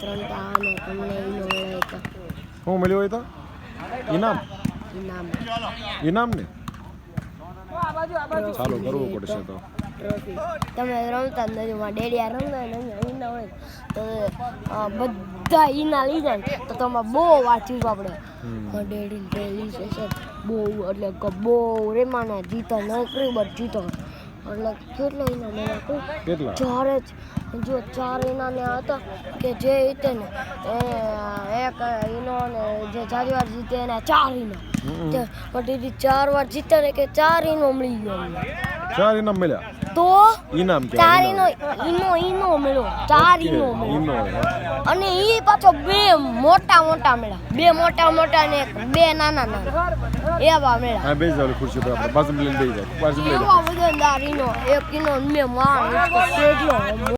રમતા અને તમને ઈનો મળ્યો હતો શું મળ્યું હોય તો ઇનામ ઇનામ ઇનામ ને ચાલુ કરવું પડશે તો ટ્રોફી તમે રમતા જ નથી મારા ડેડિયા રમતા ને ઈના હોય તો બધા ઈના લીધા ને તો તમારે બહુ વાંચ્યું આપણે ડેડી ડેલી સેશન બહુ એટલે કે બહુ રેમાના જીતો નોકરી બટ જીતો એટલે કેટલા ઈના મળ્યા કેટલા ચાર જ જો 4 ઈના ને હતા કે જે જીતે ને એ એક ઈનો ને જે 4 વાર જીતે એને 4 ઈના પછી 4 વાર જીતે ને કે 4 ઈનો મળી ગયો અમને 4 ઇનામ મળ્યા તો ઇનામ કે 4 ઈનો મળ્યો 4 ઈનો મળ્યો અને ઈ પાછો 2 મોટા મળ્યા 2 મોટા ને 2 નાના એવા મળ્યા હા બેસી જાવ ખુરશી પર આપણે બાજુ લઈને બેસી જાવ બાજુ લઈને એવા વજનદાર ઈનો એક ઈનો મેં માર